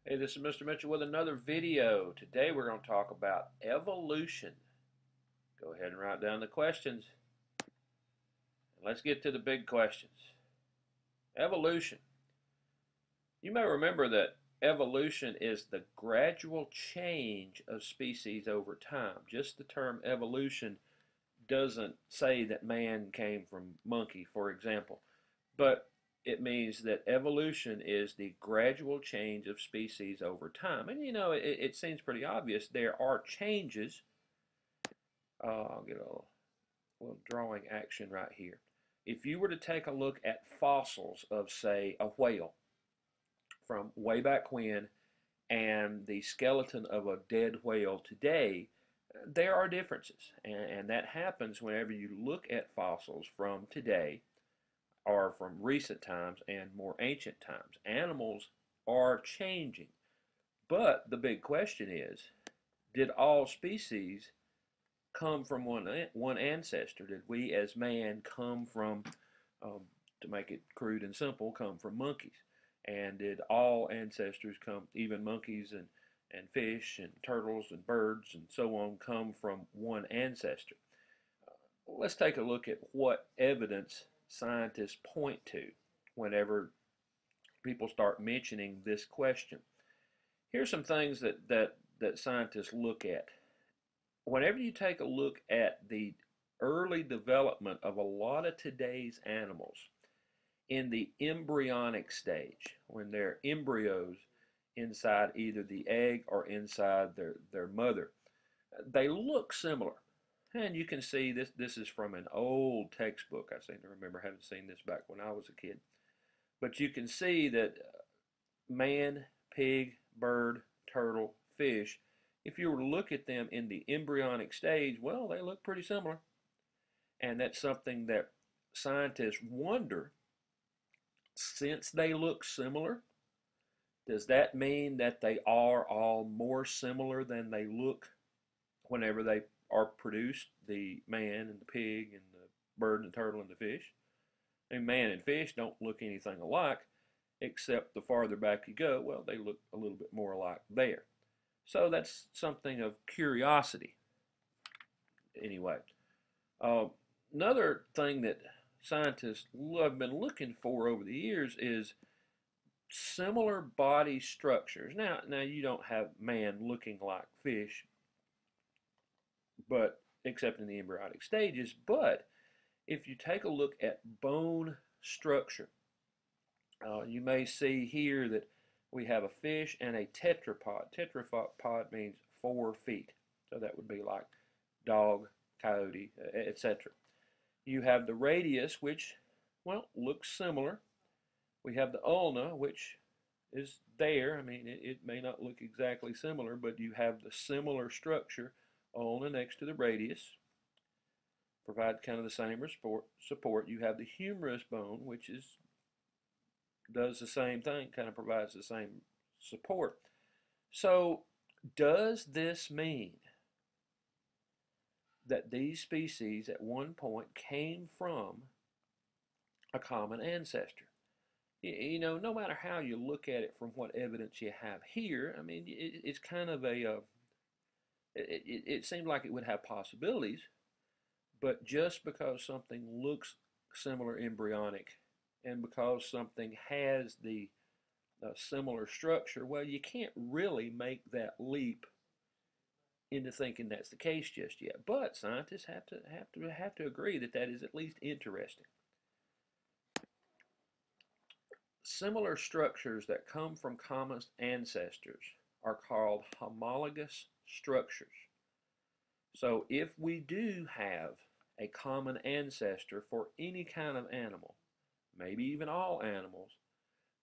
Hey, this is Mr. Mitchell with another video. Today we're going to talk about evolution. Go ahead and write down the questions. And let's get to the big questions. Evolution. You may remember that evolution is the gradual change of species over time. Just the term evolution doesn't say that man came from monkey, for example, but it means that evolution is the gradual change of species over time. And it seems pretty obvious. There are changes. I'll get a little drawing action right here. If you were to take a look at fossils of, say, a whale from way back when and the skeleton of a dead whale today, there are differences. And that happens whenever you look at fossils from today or from recent times and more ancient times. Animals are changing. But the big question is, did all species come from one ancestor? Did we as man come from, to make it crude and simple, come from monkeys? And did all ancestors come, even monkeys and fish and turtles and birds and so on, come from one ancestor? Let's take a look at what evidence scientists point to whenever people start mentioning this question. Here's some things that scientists look at. Whenever you take a look at the early development of a lot of today's animals in the embryonic stage, when they're embryos inside either the egg or inside their mother, they look similar. And you can see this is from an old textbook. I seem to remember having seen this back when I was a kid. But you can see that man, pig, bird, turtle, fish, if you were to look at them in the embryonic stage, well, they look pretty similar. And that's something that scientists wonder, since they look similar, does that mean that they are all more similar than they look whenever they are produced, the man and the pig and the bird and the turtle and the fish? And man and fish don't look anything alike, except the farther back you go, well, they look a little bit more alike there. So that's something of curiosity. Anyway, another thing that scientists have been looking for over the years is similar body structures. Now you don't have man looking like fish, but except in the embryonic stages. But if you take a look at bone structure, you may see here that we have a fish and a tetrapod. Tetrapod means 4 feet. So that would be like dog, coyote, etc. You have the radius, which, well, looks similar. We have the ulna, which is there. I mean, it may not look exactly similar, but you have the similar structure, ulna next to the radius, provide kind of the same support. You have the humerus bone, which does the same thing, kind of provides the same support. So does this mean that these species at one point came from a common ancestor? No matter how you look at it from what evidence you have here, I mean, it's kind of it seemed like it would have possibilities, but just because something looks similar embryonic and because something has the similar structure, well, you can't really make that leap into thinking that's the case just yet. But scientists have to agree that that is at least interesting. Similar structures that come from common ancestors are called homologous structures. So if we do have a common ancestor for any kind of animal, maybe even all animals,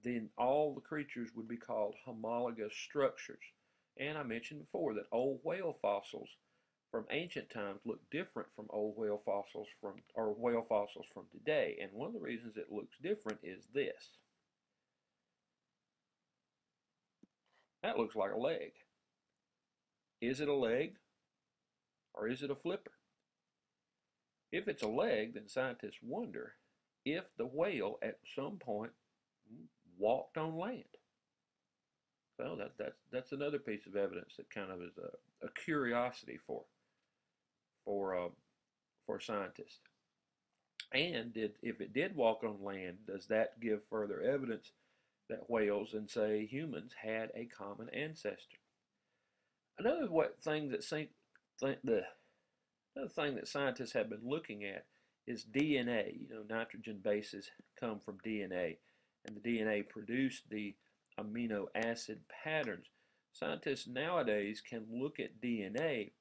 then all the creatures would be called homologous structures. And I mentioned before that old whale fossils from ancient times look different from whale fossils from today. And one of the reasons it looks different is this. That looks like a leg. Is it a leg or is it a flipper? If it's a leg, then scientists wonder if the whale at some point walked on land. Well, that's another piece of evidence that kind of is a curiosity for uh, for scientists. And if it did walk on land, does that give further evidence that whales and say humans had a common ancestor? Another thing that the another thing that scientists have been looking at is DNA. You know, nitrogen bases come from DNA, and the DNA produced the amino acid patterns. Scientists nowadays can look at DNA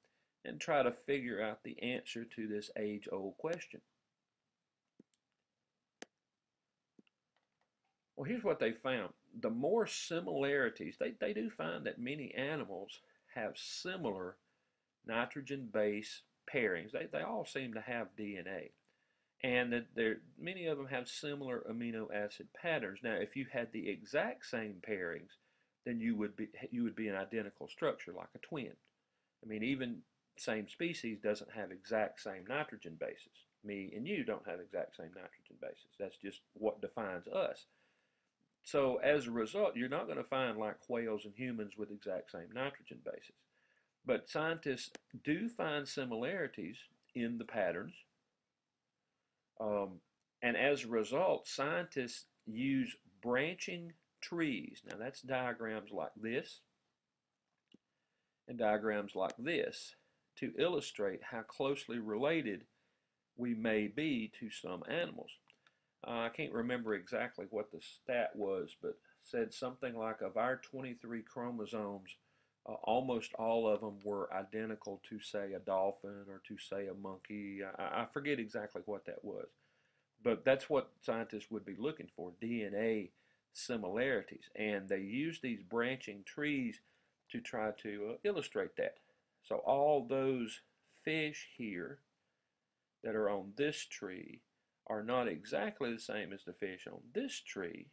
and try to figure out the answer to this age-old question. Well, here's what they found. The more similarities, they do find that many animals have similar nitrogen base pairings. They all seem to have DNA. And that many of them have similar amino acid patterns. Now, if you had the exact same pairings, then you would be an identical structure like a twin. I mean, even same species doesn't have exact same nitrogen bases. Me and you don't have exact same nitrogen bases. That's just what defines us. So as a result, you're not going to find like whales and humans with exact same nitrogen bases. But scientists do find similarities in the patterns. And as a result, scientists use branching trees. Now that's diagrams like this and diagrams like this to illustrate how closely related we may be to some animals. I can't remember exactly what the stat was, but said something like of our 23 chromosomes, almost all of them were identical to, say, a dolphin or to, say, a monkey. I forget exactly what that was. But that's what scientists would be looking for, DNA similarities. And they use these branching trees to try to illustrate that. So all those fish here that are on this tree are not exactly the same as the fish on this tree,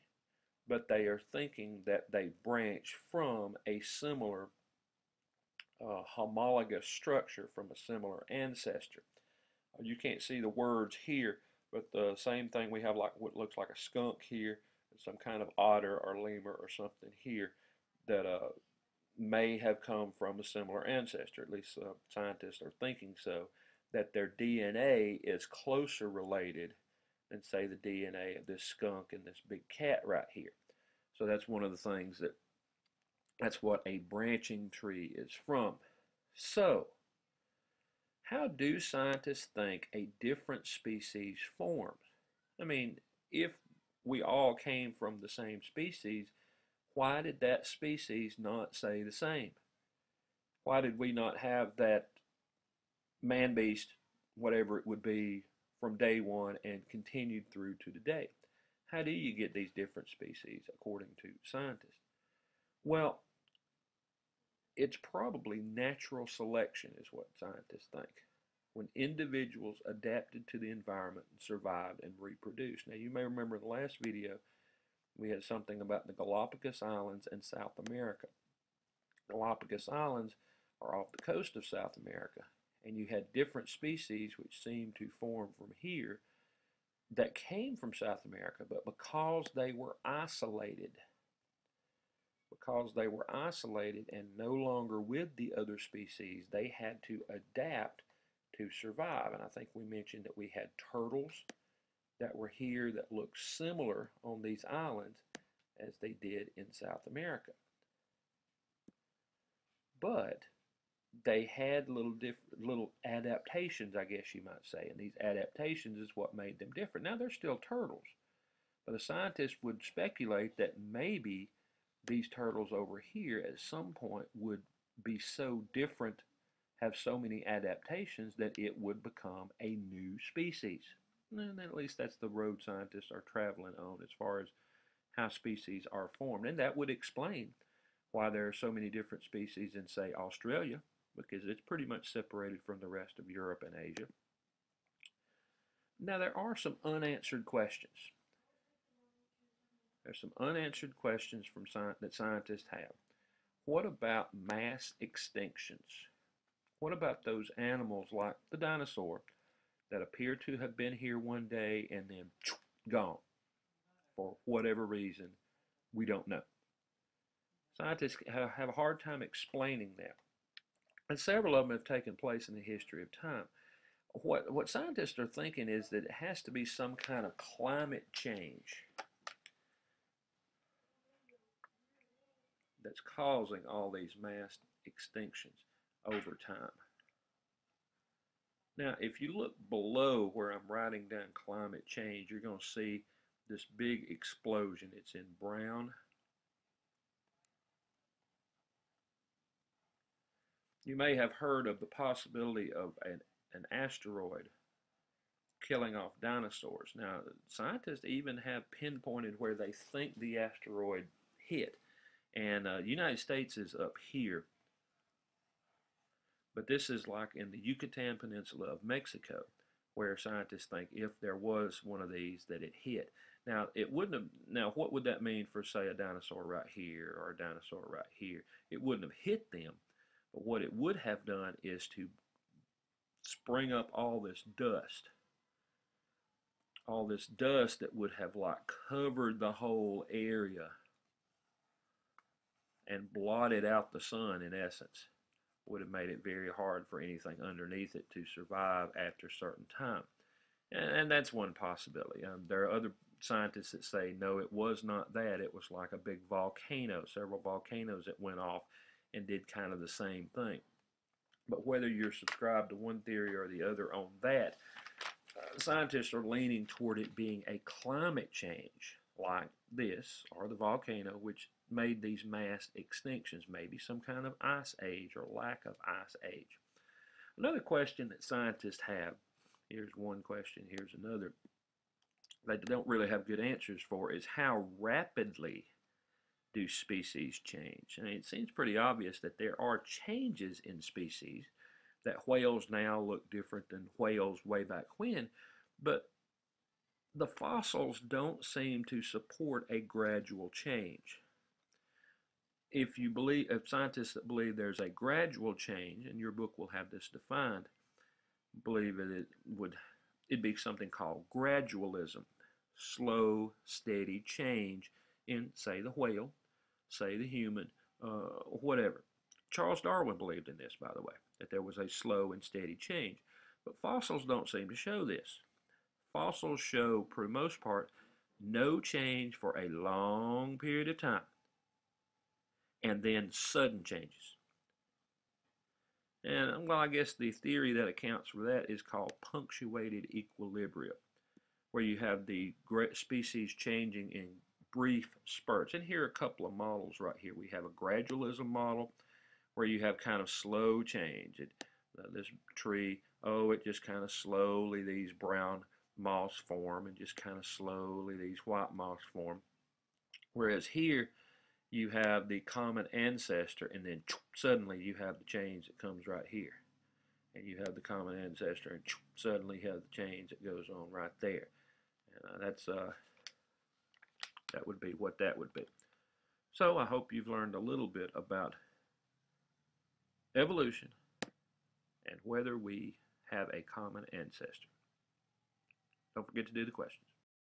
but they are thinking that they branch from a similar homologous structure from a similar ancestor. You can't see the words here, but the same thing we have like what looks like a skunk here, some kind of otter or lemur or something here that may have come from a similar ancestor. At least scientists are thinking so, that their DNA is closer related than, say, the DNA of this skunk and this big cat right here. So that's one of the things that's what a branching tree is from. So, how do scientists think a different species forms? I mean, if we all came from the same species, why did that species not say the same? Why did we not have that man beast, whatever it would be, from day one and continued through to today? How do you get these different species according to scientists? Well, it's probably natural selection is what scientists think. When individuals adapted to the environment and survived and reproduced. Now you may remember in the last video we had something about the Galapagos Islands in South America. Galapagos Islands are off the coast of South America, and you had different species which seemed to form from here that came from South America, but because they were isolated and no longer with the other species, they had to adapt to survive. And I think we mentioned that we had turtles that were here that looked similar on these islands as they did in South America. But they had little adaptations, I guess you might say, and these adaptations is what made them different. Now they're still turtles, but a scientist would speculate that maybe these turtles over here at some point would be so different, have so many adaptations that it would become a new species. And at least that's the road scientists are traveling on as far as how species are formed. And that would explain why there are so many different species in, say, Australia, because it's pretty much separated from the rest of Europe and Asia. Now, there are some unanswered questions. There's some unanswered questions that scientists have. What about mass extinctions? What about those animals like the dinosaur that appear to have been here one day and then gone for whatever reason? We don't know. Scientists have a hard time explaining that. And several of them have taken place in the history of time. What scientists are thinking is that it has to be some kind of climate change that's causing all these mass extinctions over time. Now, if you look below where I'm writing down climate change, you're going to see this big explosion. It's in brown. You may have heard of the possibility of an asteroid killing off dinosaurs. Now, scientists even have pinpointed where they think the asteroid hit. And the United States is up here. But this is like in the Yucatan Peninsula of Mexico, where scientists think if there was one of these that it hit. Now, it wouldn't have, now what would that mean for, say, a dinosaur right here or a dinosaur right here? It wouldn't have hit them, but what it would have done is to spring up all this dust that would have like covered the whole area and blotted out the sun, in essence. Would have made it very hard for anything underneath it to survive after a certain time. And that's one possibility. There are other scientists that say, no, it was not that. It was like a big volcano, several volcanoes that went off and did kind of the same thing. But whether you're subscribed to one theory or the other on that, scientists are leaning toward it being a climate change like this, or the volcano, which made these mass extinctions, maybe some kind of ice age or lack of ice age. Another question that scientists have, here's one question, here's another, they don't really have good answers for, is how rapidly do species change? I mean, it seems pretty obvious that there are changes in species, that whales now look different than whales way back when, but the fossils don't seem to support a gradual change. If scientists that believe there's a gradual change, and your book will have this defined, believe that it'd be something called gradualism, slow, steady change in, say, the whale, say the human, whatever. Charles Darwin believed in this, by the way, that there was a slow and steady change. But fossils don't seem to show this. Fossils show, for the most part, no change for a long period of time, and then sudden changes. And, well, I guess the theory that accounts for that is called punctuated equilibrium, where you have the species changing in brief spurts. And here are a couple of models right here. We have a gradualism model, where you have kind of slow change. This tree, it just kind of slowly, these brown moss form, and just kind of slowly these white moss form. Whereas here you have the common ancestor, and then suddenly you have the change that comes right here. And you have the common ancestor, and suddenly you have the change that goes on right there. And that would be what that would be. So I hope you've learned a little bit about evolution and whether we have a common ancestor. Don't forget to do the questions.